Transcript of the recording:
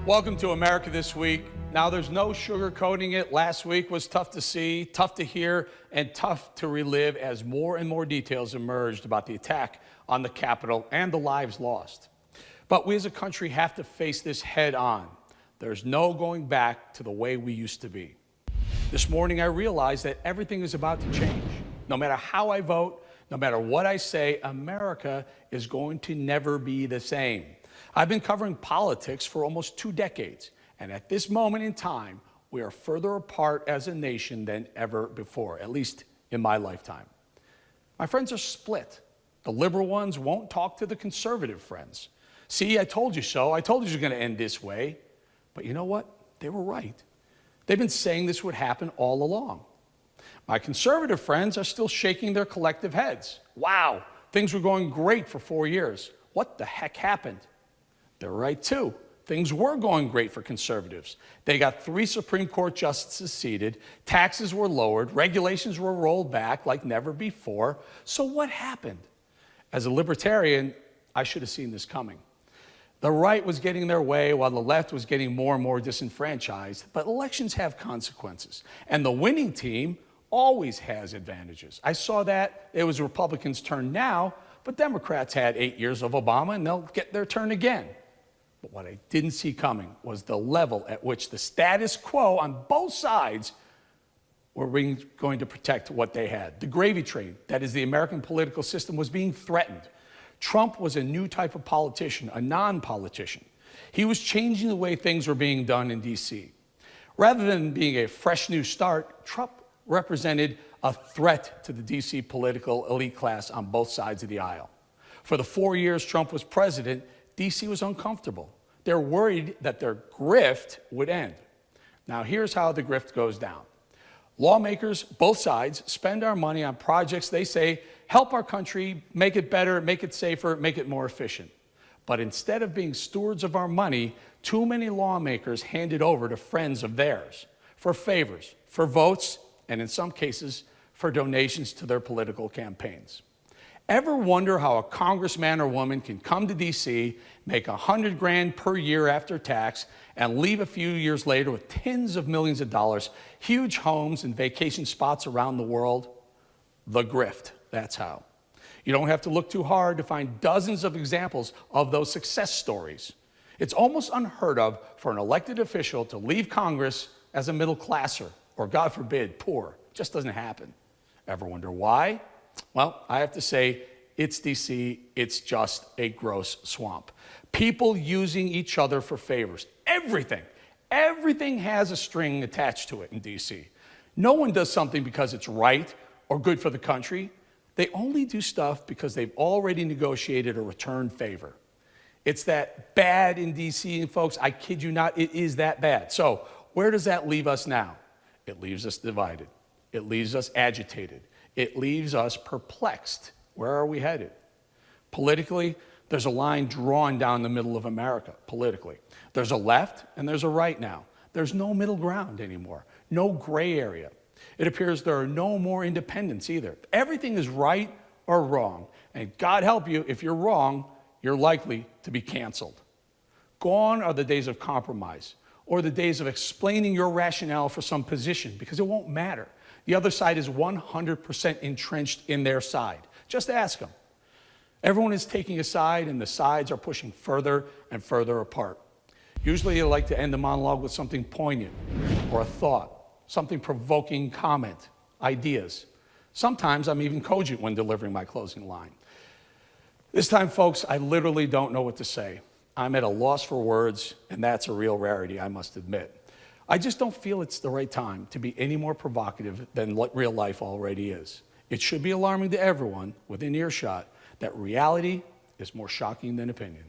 Welcome to America This Week. Now, there's no sugarcoating it. Last week was tough to see, tough to hear, and tough to relive as more and more details emerged about the attack on the Capitol and the lives lost. But we as a country have to face this head on. There's no going back to the way we used to be. This morning, I realized that everything is about to change. No matter how I vote, no matter what I say, America is going to never be the same. I've been covering politics for almost 2 decades, and at this moment in time, we are further apart as a nation than ever before, at least in my lifetime. My friends are split. The liberal ones won't talk to the conservative friends. See, I told you so. I told you it was going to end this way. But you know what? They were right. They've been saying this would happen all along. My conservative friends are still shaking their collective heads. Wow, things were going great for 4 years. What the heck happened? They're right, too. Things were going great for conservatives. They got 3 Supreme Court justices seated, taxes were lowered, regulations were rolled back like never before. So what happened? As a libertarian, I should have seen this coming. The right was getting their way while the left was getting more and more disenfranchised, but elections have consequences. And the winning team always has advantages. I saw that it was Republicans' turn now, but Democrats had 8 years of Obama and they'll get their turn again. But what I didn't see coming was the level at which the status quo on both sides were going to protect what they had. The gravy train, that is the American political system, was being threatened. Trump was a new type of politician, a non-politician. He was changing the way things were being done in D.C. Rather than being a fresh new start, Trump represented a threat to the D.C. political elite class on both sides of the aisle. For the 4 years Trump was president, D.C. was uncomfortable. They're worried that their grift would end. Now, here's how the grift goes down. Lawmakers, both sides, spend our money on projects they say help our country, make it better, make it safer, make it more efficient. But instead of being stewards of our money, too many lawmakers hand it over to friends of theirs for favors, for votes, and in some cases, for donations to their political campaigns. Ever wonder how a congressman or woman can come to D.C., make $100 grand per year after tax, and leave a few years later with tens of millions of dollars, huge homes and vacation spots around the world? The grift, that's how. You don't have to look too hard to find dozens of examples of those success stories. It's almost unheard of for an elected official to leave Congress as a middle classer, or God forbid, poor. It just doesn't happen. Ever wonder why? Well, I have to say, it's D.C., it's just a gross swamp. People using each other for favors. Everything has a string attached to it in D.C. No one does something because it's right or good for the country. They only do stuff because they've already negotiated a return favor. It's that bad in D.C., and folks, I kid you not, it is that bad. So where does that leave us now? It leaves us divided. It leaves us agitated. It leaves us perplexed. Where are we headed? Politically, there's a line drawn down the middle of America, politically. There's a left and there's a right now. There's no middle ground anymore, no gray area. It appears there are no more independents either. Everything is right or wrong, and God help you, if you're wrong, you're likely to be canceled. Gone are the days of compromise or the days of explaining your rationale for some position, because it won't matter. The other side is 100% entrenched in their side. Just ask them. Everyone is taking a side, and the sides are pushing further and further apart. Usually, I like to end the monologue with something poignant or a thought, something provoking comment, ideas. Sometimes I'm even cogent when delivering my closing line. This time, folks, I literally don't know what to say. I'm at a loss for words, and that's a real rarity, I must admit. I just don't feel it's the right time to be any more provocative than real life already is. It should be alarming to everyone within earshot that reality is more shocking than opinion.